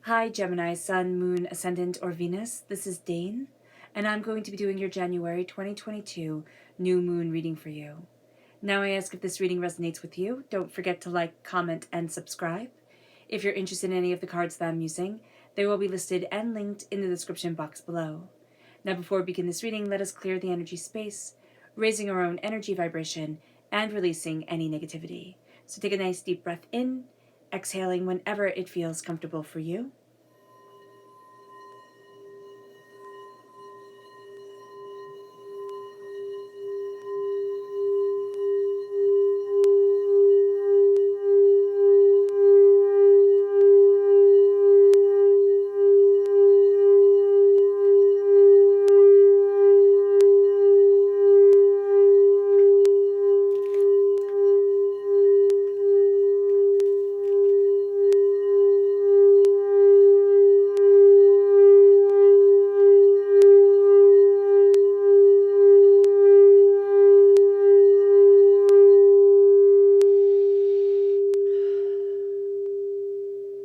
Hi Gemini, Sun, Moon, Ascendant, or Venus. This is Dane, and I'm going to be doing your January 2022 New Moon reading for you. Now I ask if this reading resonates with you. Don't forget to like, comment, and subscribe. If you're interested in any of the cards that I'm using, they will be listed and linked in the description box below. Now before we begin this reading, let us clear the energy space, raising our own energy vibration and releasing any negativity. So take a nice deep breath in, exhaling whenever it feels comfortable for you.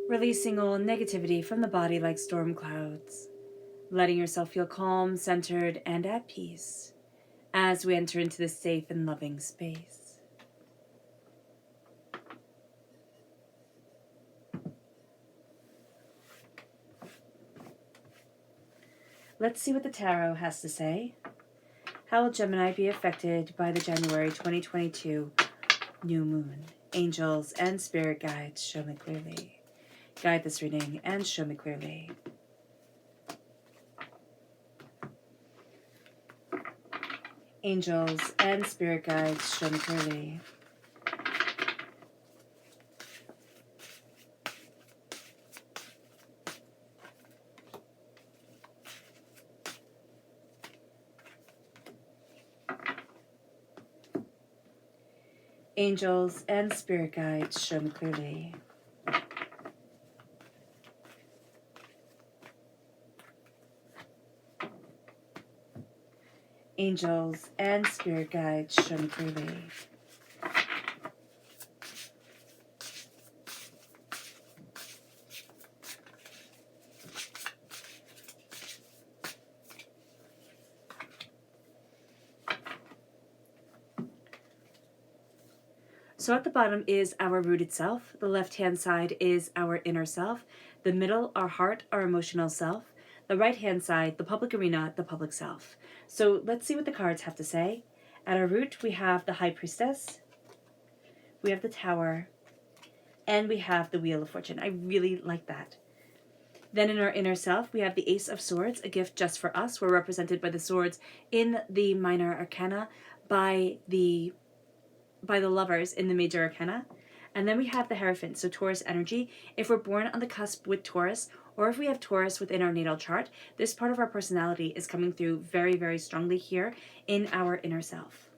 Releasing all negativity from the body like storm clouds, letting yourself feel calm, centered, and at peace as we enter into this safe and loving space. Let's see what the tarot has to say. How will Gemini be affected by the January 2022 new moon? Angels and spirit guides, show me clearly. Guide this reading and show me clearly. Angels and spirit guides, show me clearly. Angels and spirit guides, show me clearly. Angels and spirit guides, show me clearly. So at the bottom is our rooted self. The left-hand side is our inner self. The middle, our heart, our emotional self. The right-hand side, the public arena, the public self. So let's see what the cards have to say. At our root, we have the High Priestess. We have the Tower. And we have the Wheel of Fortune. I really like that. Then in our inner self, we have the Ace of Swords, a gift just for us. We're represented by the swords in the minor arcana, by the lovers in the major arcana. And then we have the Hierophant, so Taurus energy. If we're born on the cusp with Taurus, or if we have Taurus within our natal chart, this part of our personality is coming through very, very strongly here in our inner self.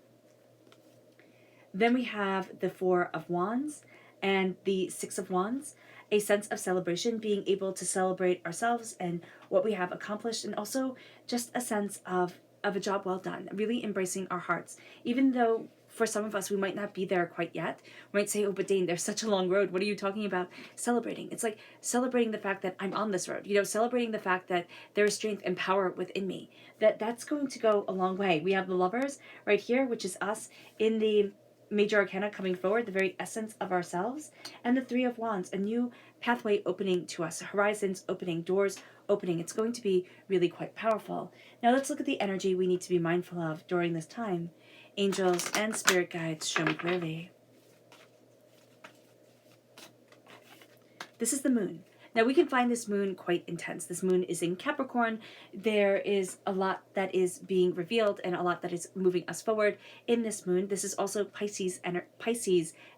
Then we have the Four of Wands and the Six of Wands, a sense of celebration, being able to celebrate ourselves and what we have accomplished, and also just a sense of a job well done, really embracing our hearts. Even though for some of us, we might not be there quite yet. We might say, oh, but Dane, there's such a long road. What are you talking about celebrating? It's like celebrating the fact that I'm on this road, celebrating the fact that there is strength and power within me. That's going to go a long way. We have the Lovers right here, which is us in the major arcana coming forward, the very essence of ourselves, and the Three of Wands, a new pathway opening to us, horizons opening, doors opening. It's going to be really quite powerful. Now let's look at the energy we need to be mindful of during this time. Angels and spirit guides, show me clearly. This is the moon. Now we can find this moon quite intense. This moon is in Capricorn. There is a lot that is being revealed and a lot that is moving us forward in this moon. This is also Pisces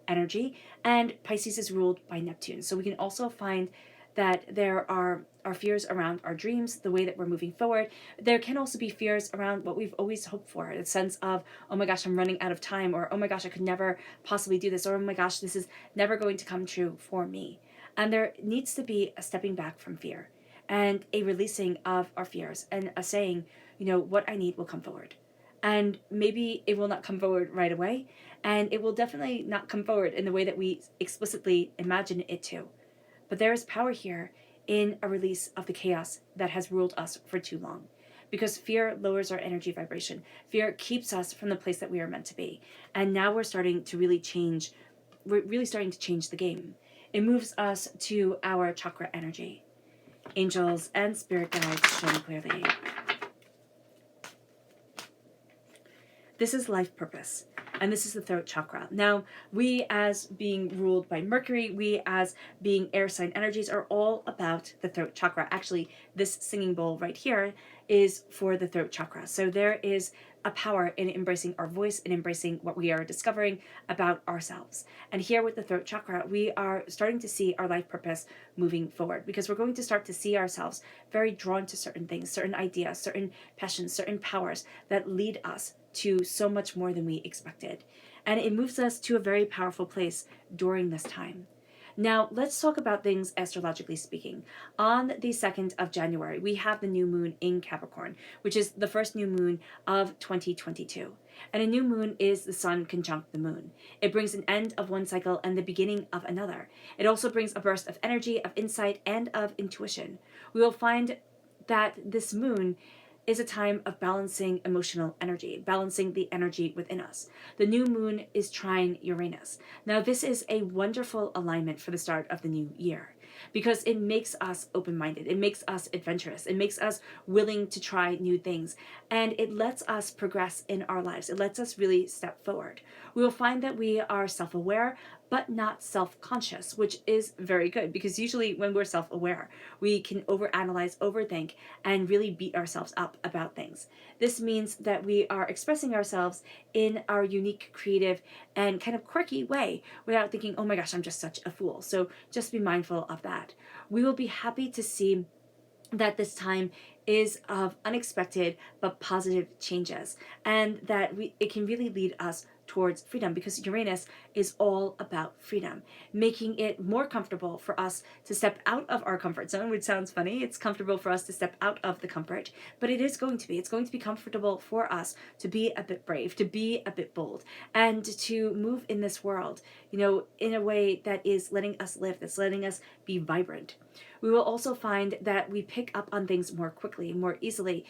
energy, and Pisces is ruled by Neptune. So we can also find that there are our fears around our dreams, the way that we're moving forward. There can also be fears around what we've always hoped for, a sense of, oh my gosh, I'm running out of time, or oh my gosh, I could never possibly do this, or oh my gosh, this is never going to come true for me. And there needs to be a stepping back from fear and a releasing of our fears and a saying, what I need will come forward. And maybe it will not come forward right away, and it will definitely not come forward in the way that we explicitly imagine it to. But there is power here in a release of the chaos that has ruled us for too long. Because fear lowers our energy vibration. Fear keeps us from the place that we are meant to be. And now we're starting to really change. We're really starting to change the game. It moves us to our chakra energy. Angels and spirit guides show me clearly. This is life purpose, and this is the throat chakra. Now, we as being ruled by Mercury, we as being air sign energies are all about the throat chakra. Actually, this singing bowl right here is for the throat chakra. So there is a power in embracing our voice and embracing what we are discovering about ourselves. And here with the throat chakra, we are starting to see our life purpose moving forward, because we're going to start to see ourselves very drawn to certain things, certain ideas, certain passions, certain powers that lead us to so much more than we expected. And it moves us to a very powerful place during this time. Now, let's talk about things astrologically speaking. On the 2nd of January, we have the new moon in Capricorn, which is the first new moon of 2022. And a new moon is the sun conjunct the moon. It brings an end of one cycle and the beginning of another. It also brings a burst of energy, of insight, and of intuition. We will find that this moon is a time of balancing emotional energy, balancing the energy within us. The new moon is trine Uranus. Now, this is a wonderful alignment for the start of the new year, because it makes us open-minded, it makes us adventurous, it makes us willing to try new things, and it lets us progress in our lives. It lets us really step forward. We will find that we are self-aware, but not self-conscious, which is very good, because usually when we're self-aware, we can overanalyze, overthink, and really beat ourselves up about things. This means that we are expressing ourselves in our unique, creative, and kind of quirky way without thinking, oh my gosh, I'm just such a fool. So just be mindful of that. We will be happy to see that this time is of unexpected but positive changes, and that it can really lead us towards freedom, because Uranus is all about freedom, making it more comfortable for us to step out of our comfort zone, which sounds funny. It's comfortable for us to step out of the comfort, but it's going to be comfortable for us to be a bit brave, to be a bit bold, and to move in this world, in a way that is letting us live, that's letting us be vibrant. We will also find that we pick up on things more quickly, more easily,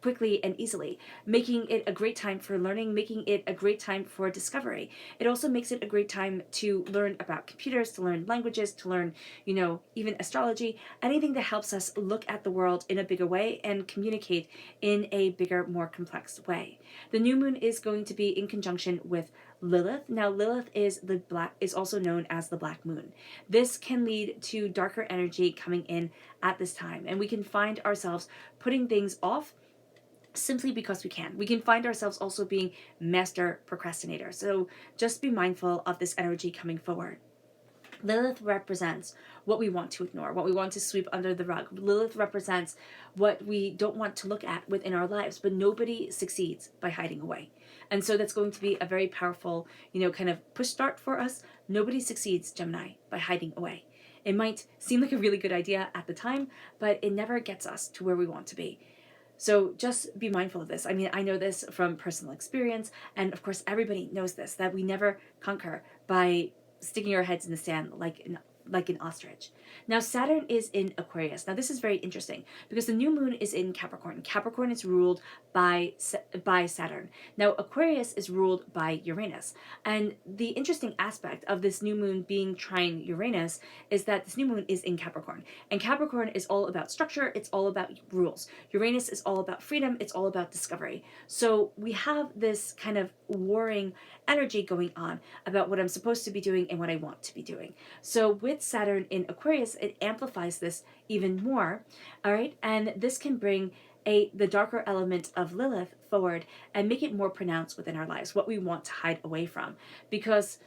quickly and easily, making it a great time for learning, making it a great time for discovery. It also makes it a great time to learn about computers, to learn languages, to learn, even astrology, anything that helps us look at the world in a bigger way and communicate in a bigger, more complex way. The new moon is going to be in conjunction with Lilith. Now, Lilith is also known as the Black Moon. This can lead to darker energy coming in at this time, and we can find ourselves putting things off simply because we can. We can find ourselves also being master procrastinators. So just be mindful of this energy coming forward. Lilith represents what we want to ignore, what we want to sweep under the rug. Lilith represents what we don't want to look at within our lives, but nobody succeeds by hiding away. And so that's going to be a very powerful, kind of push start for us. Nobody succeeds, Gemini, by hiding away. It might seem like a really good idea at the time, but it never gets us to where we want to be. So just be mindful of this. I mean, I know this from personal experience, and of course everybody knows this, that we never conquer by sticking our heads in the sand like an ostrich. Now, Saturn is in Aquarius. Now, this is very interesting because the new moon is in Capricorn. Capricorn is ruled by Saturn. Now, Aquarius is ruled by Uranus. And the interesting aspect of this new moon being trine Uranus is that this new moon is in Capricorn. And Capricorn is all about structure. It's all about rules. Uranus is all about freedom. It's all about discovery. So we have this kind of warring energy going on about what I'm supposed to be doing and what I want to be doing. So with Saturn in Aquarius, it amplifies this even more, all right? And this can bring the darker element of Lilith forward and make it more pronounced within our lives, what we want to hide away from, because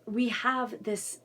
we have this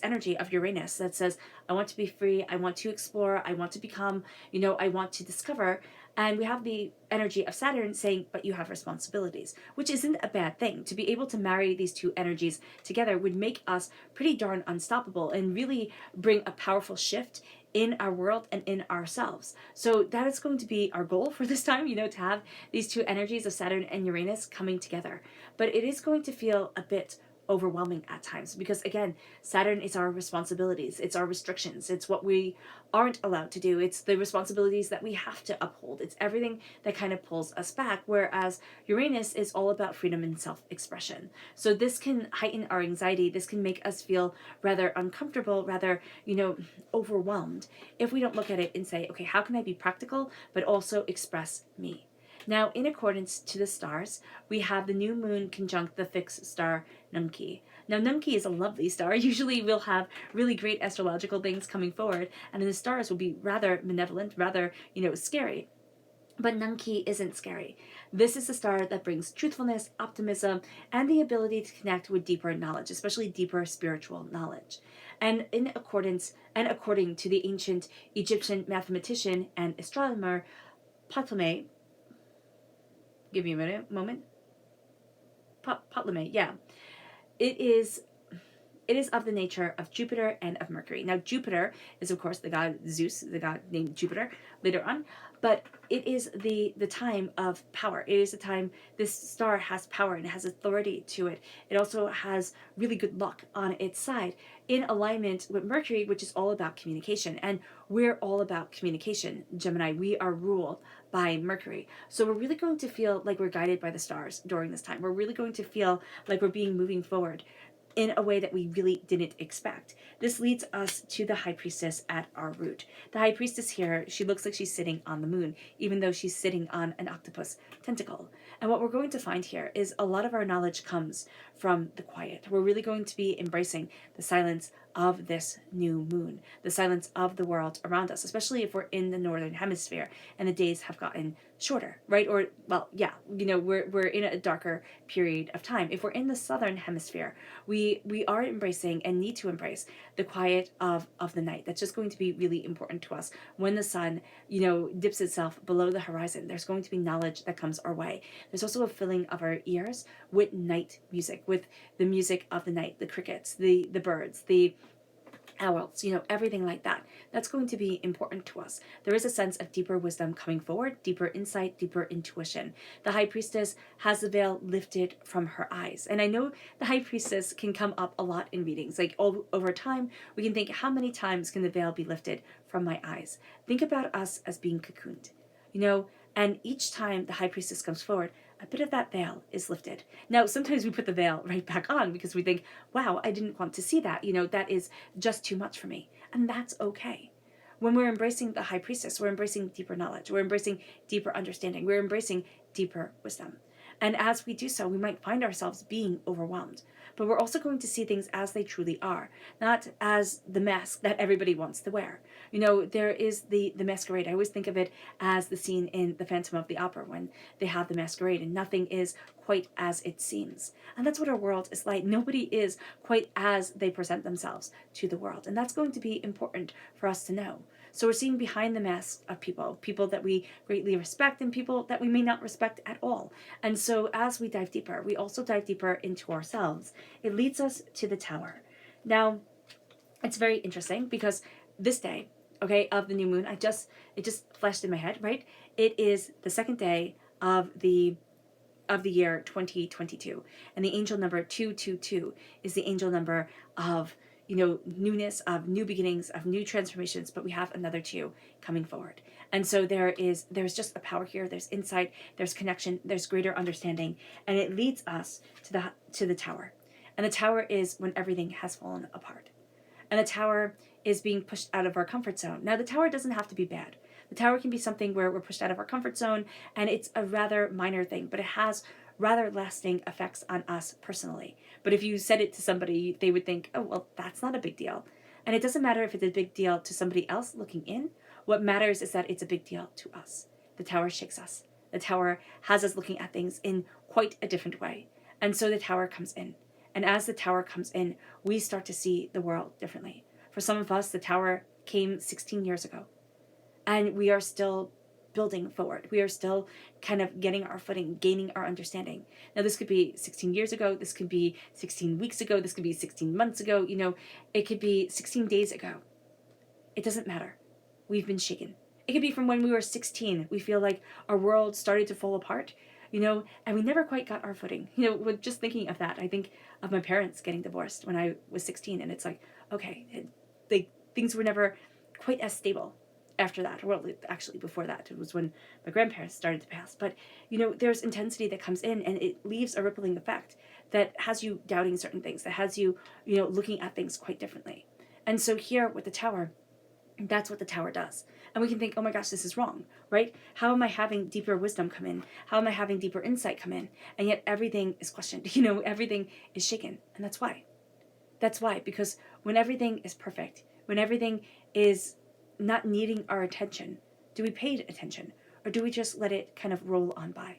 energy of Uranus that says, I want to be free, I want to explore, I want to become, I want to discover. And we have the energy of Saturn saying, but you have responsibilities, which isn't a bad thing. To be able to marry these two energies together would make us pretty darn unstoppable and really bring a powerful shift in our world and in ourselves. So that is going to be our goal for this time, to have these two energies of Saturn and Uranus coming together. But it is going to feel a bit overwhelming at times, because again, Saturn is our responsibilities, it's our restrictions, it's what we aren't allowed to do, it's the responsibilities that we have to uphold, it's everything that kind of pulls us back, whereas Uranus is all about freedom and self-expression. So this can heighten our anxiety, this can make us feel rather uncomfortable, rather, overwhelmed, if we don't look at it and say, okay, how can I be practical but also express me? Now, in accordance to the stars, we have the new moon conjunct the fixed star Numki. Now, Numki is a lovely star. Usually we'll have really great astrological things coming forward, and the stars will be rather malevolent, rather, scary. But Numki isn't scary. This is a star that brings truthfulness, optimism, and the ability to connect with deeper knowledge, especially deeper spiritual knowledge. And according to the ancient Egyptian mathematician and astronomer Ptolemy, give me a moment. Ptolemy, yeah. It is of the nature of Jupiter and of Mercury. Now, Jupiter is, of course, the god Zeus, the god named Jupiter later on, but it is the time of power. It is the time this star has power and has authority to it. It also has really good luck on its side, in alignment with Mercury, which is all about communication. And we're all about communication, Gemini. We are ruled by Mercury. So we're really going to feel like we're guided by the stars during this time. We're really going to feel like we're moving forward in a way that we really didn't expect. This leads us to the High Priestess at our root. The High Priestess here, she looks like she's sitting on the moon, even though she's sitting on an octopus tentacle. And what we're going to find here is a lot of our knowledge comes from the quiet. We're really going to be embracing the silence of this new moon, the silence of the world around us, especially if we're in the northern hemisphere and the days have gotten shorter, right? Or, well, yeah, we're in a darker period of time. If we're in the southern hemisphere, we are embracing and need to embrace the quiet of the night. That's just going to be really important to us. When the sun, dips itself below the horizon, there's going to be knowledge that comes our way. There's also a filling of our ears with night music, with the music of the night, the crickets, the birds, the owls, everything like that. That's going to be important to us. There is a sense of deeper wisdom coming forward, deeper insight, deeper intuition. The High Priestess has the veil lifted from her eyes. And I know the High Priestess can come up a lot in readings. Like over time, we can think, how many times can the veil be lifted from my eyes? Think about us as being cocooned, and each time the High Priestess comes forward, a bit of that veil is lifted. Now, sometimes we put the veil right back on because we think, wow, I didn't want to see that. That is just too much for me. And that's okay. When we're embracing the High Priestess, we're embracing deeper knowledge. We're embracing deeper understanding. We're embracing deeper wisdom. And as we do so, we might find ourselves being overwhelmed. But we're also going to see things as they truly are, not as the mask that everybody wants to wear. There is the masquerade. I always think of it as the scene in The Phantom of the Opera when they have the masquerade and nothing is quite as it seems. And that's what our world is like. Nobody is quite as they present themselves to the world. And that's going to be important for us to know. So we're seeing behind the mask of people that we greatly respect and people that we may not respect at all. And so as we dive deeper, we also dive deeper into ourselves. It leads us to the Tower. Now, it's very interesting because this day, of the new moon, it just flashed in my head, right? It is the second day of the year 2022, and the angel number 222 is the angel number of newness, of new beginnings, of new transformations, but we have another 2 coming forward. And so there's just a power here, there's insight, there's connection, there's greater understanding, and it leads us to the Tower. And the Tower is when everything has fallen apart. And the Tower is being pushed out of our comfort zone. Now, the Tower doesn't have to be bad. The Tower can be something where we're pushed out of our comfort zone, and it's a rather minor thing, but it has rather lasting effects on us personally. But if you said it to somebody, they would think, oh, well, that's not a big deal. And it doesn't matter if it's a big deal to somebody else looking in. What matters is that it's a big deal to us. The Tower shakes us. The Tower has us looking at things in quite a different way. And so the Tower comes in. And as the Tower comes in, we start to see the world differently. For some of us, the Tower came 16 years ago. And we are still building forward. We are still kind of getting our footing, gaining our understanding. Now, this could be 16 years ago. This could be 16 weeks ago. This could be 16 months ago. It could be 16 days ago. It doesn't matter. We've been shaken. It could be from when we were 16. We feel like our world started to fall apart. and we never quite got our footing. With just thinking of that, I think of my parents getting divorced when I was 16, and it's like, okay, things were never quite as stable after that. Well, actually, before that, it was when my grandparents started to pass. But, there's intensity that comes in, and it leaves a rippling effect that has you doubting certain things, that has you, looking at things quite differently. And so here with the Tower, that's what the Tower does. And we can think, oh my gosh, this is wrong, right? How am I having deeper wisdom come in? How am I having deeper insight come in? And yet everything is questioned, everything is shaken. And that's why. That's why, because when everything is perfect, when everything is not needing our attention, do we pay attention? Or do we just let it kind of roll on by?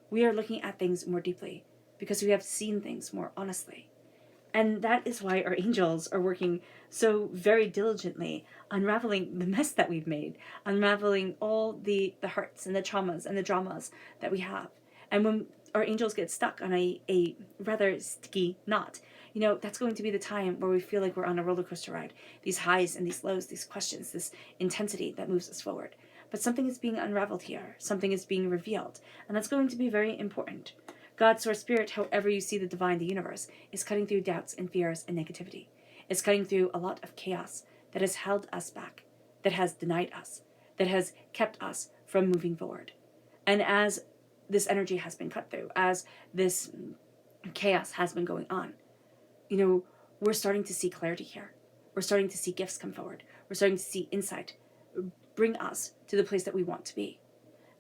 We are looking at things more deeply because we have seen things more honestly. And that is why our angels are working so very diligently, unraveling the mess that we've made, unraveling all the hurts and the traumas and the dramas that we have. And when our angels get stuck on a rather sticky knot, that's going to be the time where we feel like we're on a roller coaster ride. These highs and these lows, these questions, this intensity that moves us forward. But something is being unraveled here. Something is being revealed. And that's going to be very important. God, Source, Spirit, however you see the divine, the universe, is cutting through doubts and fears and negativity. It's cutting through a lot of chaos that has held us back, that has denied us, that has kept us from moving forward. And as this energy has been cut through, as this chaos has been going on, we're starting to see clarity here. We're starting to see gifts come forward. We're starting to see insight bring us to the place that we want to be.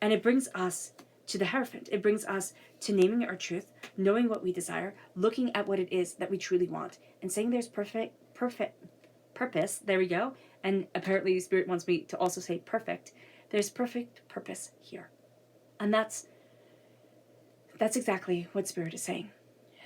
And it brings us to the Hierophant. It brings us to naming our truth, knowing what we desire, looking at what it is that we truly want, and saying there's perfect purpose. There we go. And apparently Spirit wants me to also say perfect. There's perfect purpose here. And that's exactly what Spirit is saying.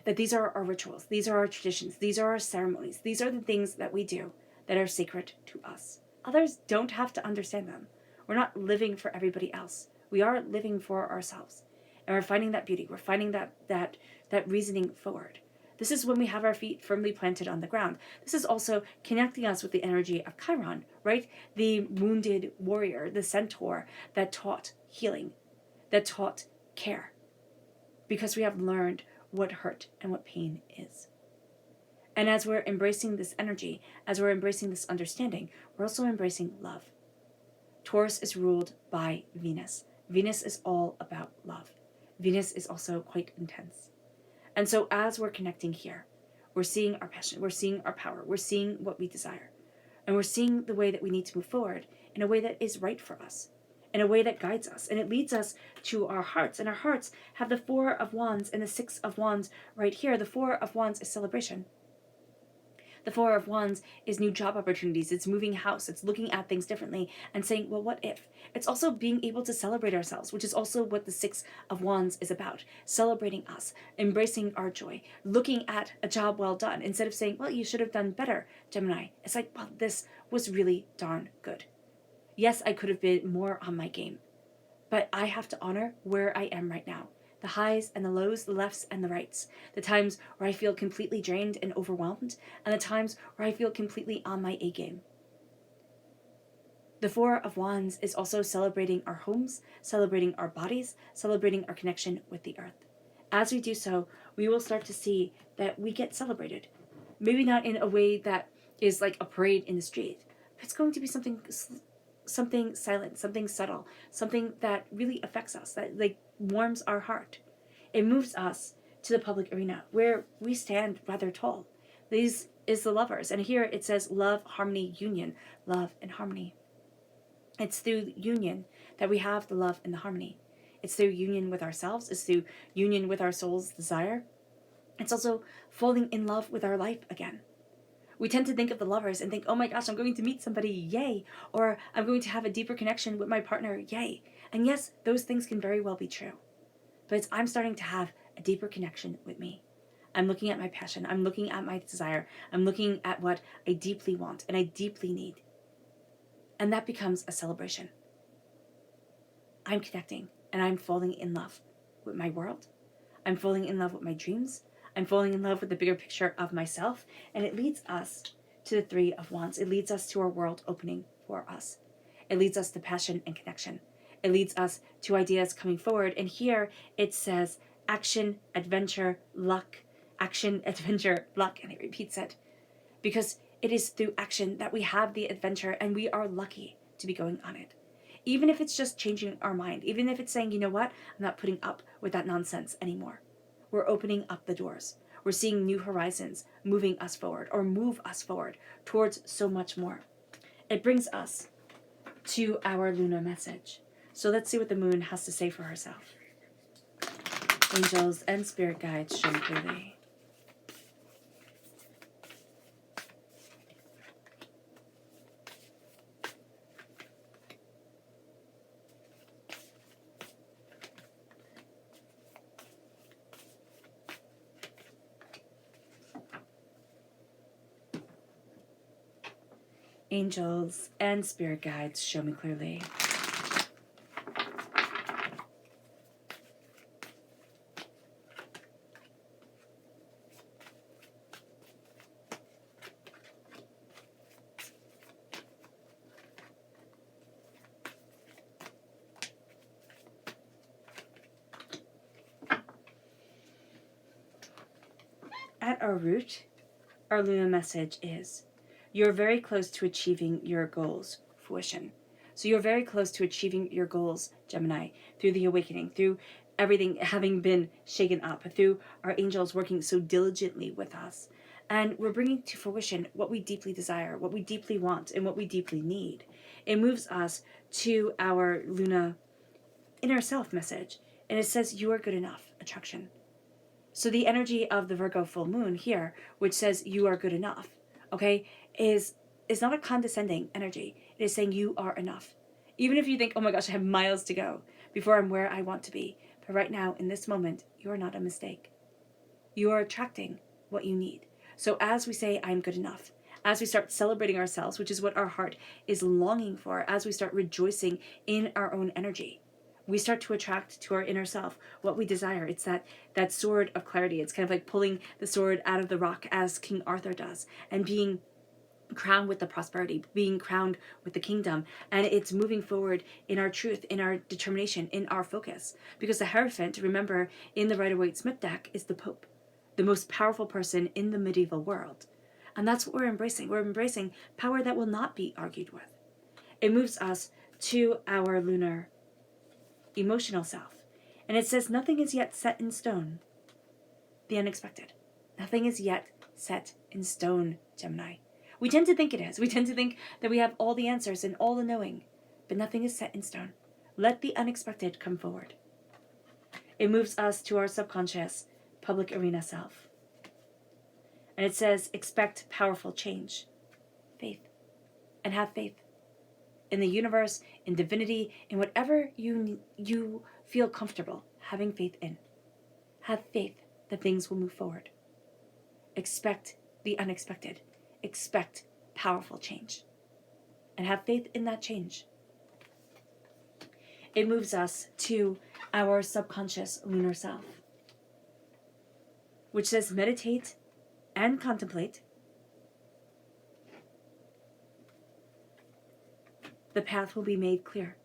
That these are our rituals, these are our traditions, these are our ceremonies, these are the things that we do that are sacred to us. Others don't have to understand them. We're not living for everybody else. We are living for ourselves. And we're finding that beauty. We're finding that reasoning forward. This is when we have our feet firmly planted on the ground. This is also connecting us with the energy of Chiron, right? The wounded warrior, the centaur that taught healing, that taught care. Because we have learned what hurt and what pain is. And as we're embracing this energy, as we're embracing this understanding, we're also embracing love. Taurus is ruled by Venus. Venus is all about love. Venus is also quite intense. And so as we're connecting here, we're seeing our passion, we're seeing our power, we're seeing what we desire. And we're seeing the way that we need to move forward in a way that is right for us, in a way that guides us. And it leads us to our hearts. And our hearts have the Four of Wands and the Six of Wands right here. The Four of Wands is celebration. The Four of Wands is new job opportunities. It's moving house. It's looking at things differently and saying, well, what if? It's also being able to celebrate ourselves, which is also what the Six of Wands is about. Celebrating us, embracing our joy, looking at a job well done instead of saying, well, you should have done better, Gemini. It's like, well, this was really darn good. Yes, I could have been more on my game, but I have to honor where I am right now. The highs and the lows, the lefts and the rights, the times where I feel completely drained and overwhelmed, and the times where I feel completely on my A game. The Four of Wands is also celebrating our homes, celebrating our bodies, celebrating our connection with the earth. As we do so, we will start to see that we get celebrated. Maybe not in a way that is like a parade in the street, but it's going to be something silent, something subtle, something that really affects us, that like warms our heart. It moves us to the public arena where we stand rather tall. These is the lovers, and here it says love, harmony, union, love and harmony. It's through union that we have the love and the harmony. It's through union with ourselves. It's through union with our soul's desire. It's also falling in love with our life again. We tend to think of the lovers and think, oh my gosh, I'm going to meet somebody, yay. Or I'm going to have a deeper connection with my partner, yay. And yes, those things can very well be true. But I'm starting to have a deeper connection with me. I'm looking at my passion. I'm looking at my desire. I'm looking at what I deeply want and I deeply need. And that becomes a celebration. I'm connecting and I'm falling in love with my world. I'm falling in love with my dreams. I'm falling in love with the bigger picture of myself, and it leads us to the Three of Wands. It leads us to our world opening for us. It leads us to passion and connection. It leads us to ideas coming forward. And here it says action, adventure, luck. Action, adventure, luck. And it repeats it because it is through action that we have the adventure, and we are lucky to be going on it. Even if it's just changing our mind, even if it's saying, you know what, I'm not putting up with that nonsense anymore. We're opening up the doors. We're seeing new horizons moving us forward, or move us forward towards so much more. It brings us to our lunar message. So let's see what the moon has to say for herself. Angels and spirit guides, show me clearly. Angels and spirit guides, show me clearly. At our root, our lunar message is you're very close to achieving your goals, fruition. So you're very close to achieving your goals, Gemini, through the awakening, through everything having been shaken up, through our angels working so diligently with us. And we're bringing to fruition what we deeply desire, what we deeply want, and what we deeply need. It moves us to our Luna inner self message. And it says, you are good enough, attraction. So the energy of the Virgo full moon here, which says you are good enough, okay, is not a condescending energy. It is saying you are enough. Even if you think, oh my gosh, I have miles to go before I'm where I want to be. But right now, in this moment, you are not a mistake. You are attracting what you need. So as we say, I'm good enough, as we start celebrating ourselves, which is what our heart is longing for, as we start rejoicing in our own energy, we start to attract to our inner self what we desire. It's that sword of clarity. It's kind of like pulling the sword out of the rock as King Arthur does, and being crowned with the prosperity, being crowned with the kingdom. And it's moving forward in our truth, in our determination, in our focus. Because the Hierophant, remember, in the Rider-Waite-Smith deck is the Pope, the most powerful person in the medieval world. And that's what we're embracing. We're embracing power that will not be argued with. It moves us to our lunar emotional self. And it says, nothing is yet set in stone. The unexpected. Nothing is yet set in stone, Gemini. We tend to think it is. We tend to think that we have all the answers and all the knowing, but nothing is set in stone. Let the unexpected come forward. It moves us to our subconscious public arena self. And it says, expect powerful change. Faith. And have faith in the universe, in divinity, in whatever you feel comfortable having faith in. Have faith that things will move forward. Expect the unexpected. Expect powerful change. And have faith in that change. It moves us to our subconscious lunar self, which says meditate and contemplate. The path will be made clear.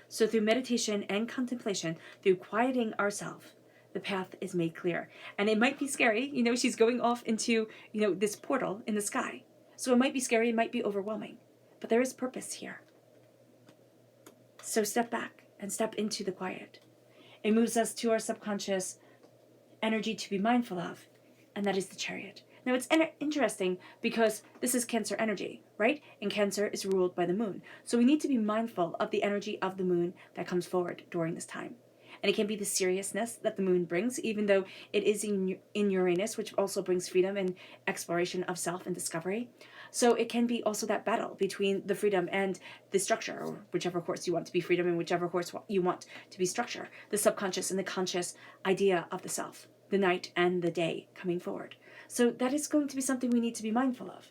So through meditation and contemplation, through quieting ourselves, the path is made clear. And it might be scary. She's going off into, this portal in the sky. So it might be scary, it might be overwhelming. But there is purpose here. So step back and step into the quiet. It moves us to our subconscious energy to be mindful of, and that is the Chariot. Now, it's interesting because this is Cancer energy, right? And Cancer is ruled by the moon. So we need to be mindful of the energy of the moon that comes forward during this time. And it can be the seriousness that the moon brings, even though it is in Uranus, which also brings freedom and exploration of self and discovery. So it can be also that battle between the freedom and the structure, or whichever course you want to be freedom and whichever course you want to be structure, the subconscious and the conscious idea of the self, the night and the day coming forward. So that is going to be something we need to be mindful of,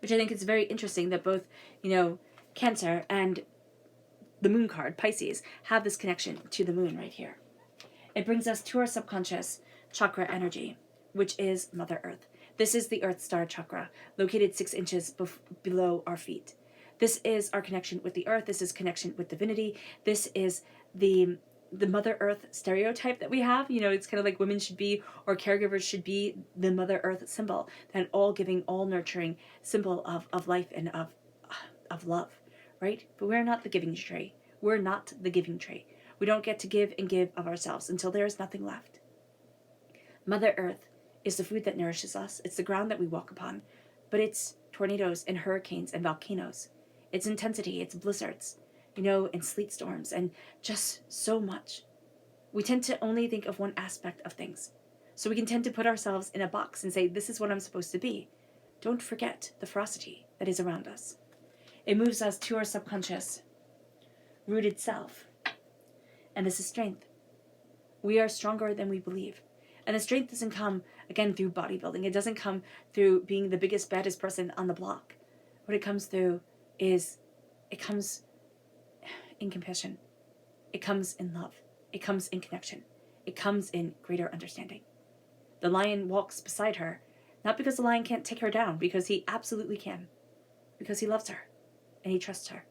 which I think is very interesting that both, Cancer and the moon card, Pisces, have this connection to the moon right here. It brings us to our subconscious chakra energy, which is Mother Earth. This is the Earth Star chakra, located 6 inches below our feet. This is our connection with the earth. This is connection with divinity. This is the Mother Earth stereotype that we have. It's kind of like women should be, or caregivers should be, the Mother Earth symbol, that all giving, all nurturing symbol of life and of love, right? But we're not the giving tree. We're not the giving tree. We don't get to give and give of ourselves until there is nothing left. Mother Earth is the food that nourishes us. It's the ground that we walk upon. But it's tornadoes and hurricanes and volcanoes. It's intensity, it's blizzards, and sleet storms, and just so much. We tend to only think of one aspect of things. So we can tend to put ourselves in a box and say, this is what I'm supposed to be. Don't forget the ferocity that is around us. It moves us to our subconscious, rooted self. And this is strength. We are stronger than we believe. And the strength doesn't come, again, through bodybuilding. It doesn't come through being the biggest, baddest person on the block. What it comes through is, it comes in compassion. It comes in love. It comes in connection. It comes in greater understanding. The lion walks beside her, not because the lion can't take her down, because he absolutely can. Because he loves her, and he trusts her.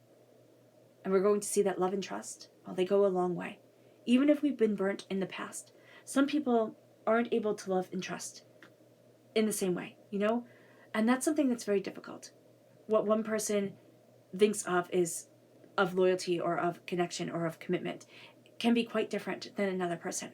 And we're going to see that love and trust, well, they go a long way. Even if we've been burnt in the past, some people aren't able to love and trust in the same way, And that's something that's very difficult. What one person thinks of is of loyalty or of connection or of commitment can be quite different than another person.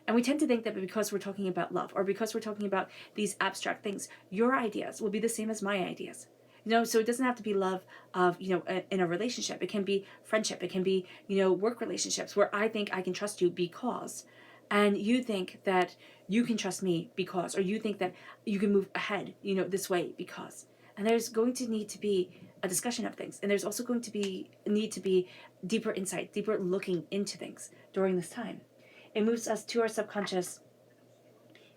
And we tend to think that because we're talking about love or because we're talking about these abstract things, your ideas will be the same as my ideas. So it doesn't have to be love of, in a relationship. It can be friendship. It can be, work relationships where I think I can trust you because, and you think that you can trust me because, or you think that you can move ahead, this way because. And there's going to need to be a discussion of things. And there's also going to need to be deeper insight, deeper looking into things during this time. It moves us to our subconscious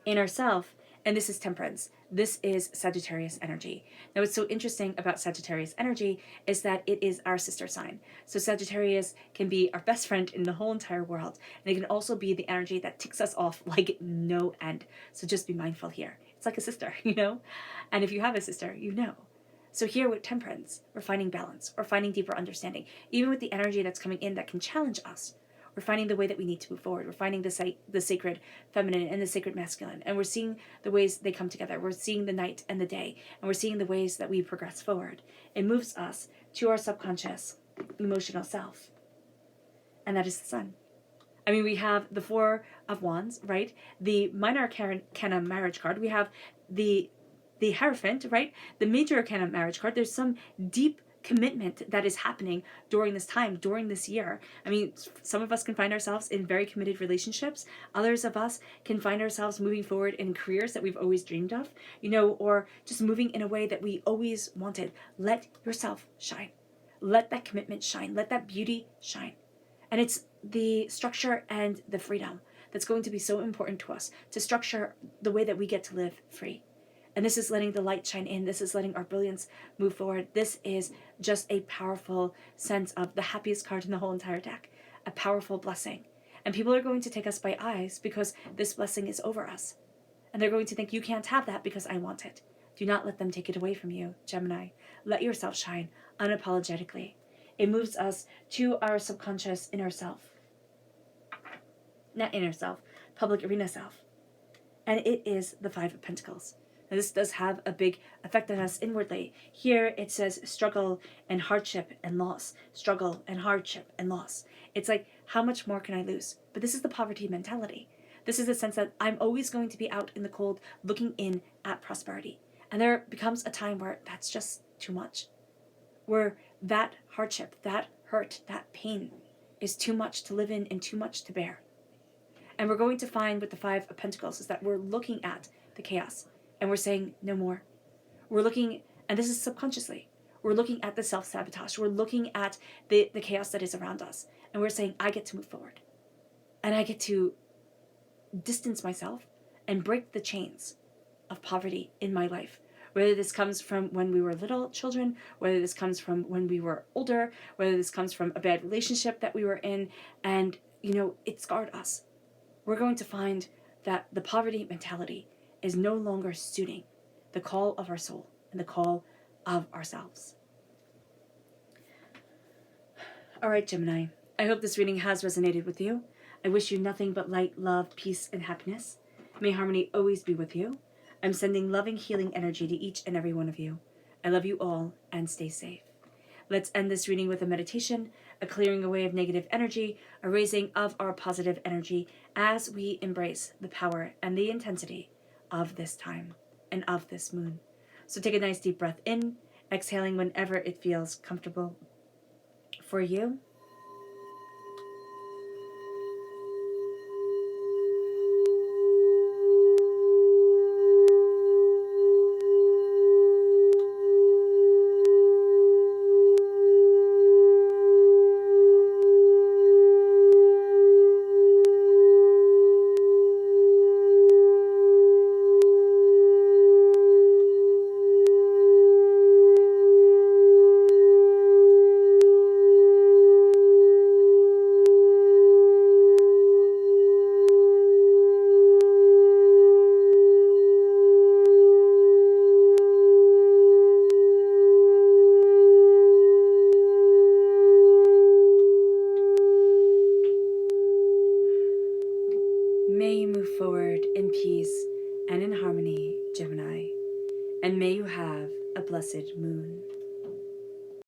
inner self, and this is temperance. This is Sagittarius energy. Now, what's so interesting about Sagittarius energy is that it is our sister sign. So Sagittarius can be our best friend in the whole entire world, and it can also be the energy that ticks us off like no end. So just be mindful here. It's like a sister, And if you have a sister, So here with temperance, we're finding balance. We're finding deeper understanding. Even with the energy that's coming in that can challenge us, we're finding the way that we need to move forward. We're finding the sacred feminine and the sacred masculine. And we're seeing the ways they come together. We're seeing the night and the day. And we're seeing the ways that we progress forward. It moves us to our subconscious emotional self. And that is the sun. I mean, we have the Four of Wands, right? The minor arcana marriage card. We have the Hierophant, right? The major arcana marriage card. There's some deep commitment that is happening during this time, during this year. I mean, some of us can find ourselves in very committed relationships. Others of us can find ourselves moving forward in careers that we've always dreamed of, or just moving in a way that we always wanted. Let yourself shine. Let that commitment shine. Let that beauty shine. And it's the structure and the freedom that's going to be so important to us, to structure the way that we get to live free. And this is letting the light shine in. This is letting our brilliance move forward. This is just a powerful sense of the happiest card in the whole entire deck. A powerful blessing. And people are going to take us by eyes because this blessing is over us. And they're going to think, you can't have that because I want it. Do not let them take it away from you, Gemini. Let yourself shine unapologetically. It moves us to our subconscious inner self. Not inner self, public arena self. And it is the Five of Pentacles. Now, this does have a big effect on us inwardly. Here it says struggle and hardship and loss. Struggle and hardship and loss. It's like, how much more can I lose? But this is the poverty mentality. This is the sense that I'm always going to be out in the cold looking in at prosperity. And there becomes a time where that's just too much. Where that hardship, that hurt, that pain is too much to live in and too much to bear. And we're going to find with the Five of Pentacles is that we're looking at the chaos. And we're saying, no more. We're looking, and this is subconsciously, we're looking at the self-sabotage. We're looking at the chaos that is around us. And we're saying, I get to move forward. And I get to distance myself and break the chains of poverty in my life. Whether this comes from when we were little children, whether this comes from when we were older, whether this comes from a bad relationship that we were in, and, it scarred us. We're going to find that the poverty mentality is no longer suiting the call of our soul and the call of ourselves. All right, Gemini. I hope this reading has resonated with you. I wish you nothing but light, love, peace, and happiness. May harmony always be with you. I'm sending loving, healing energy to each and every one of you. I love you all, and stay safe. Let's end this reading with a meditation, a clearing away of negative energy, a raising of our positive energy as we embrace the power and the intensity of this time and of this moon. So take a nice deep breath in, exhaling whenever it feels comfortable for you. May you move forward in peace and in harmony, Gemini, and may you have a blessed moon.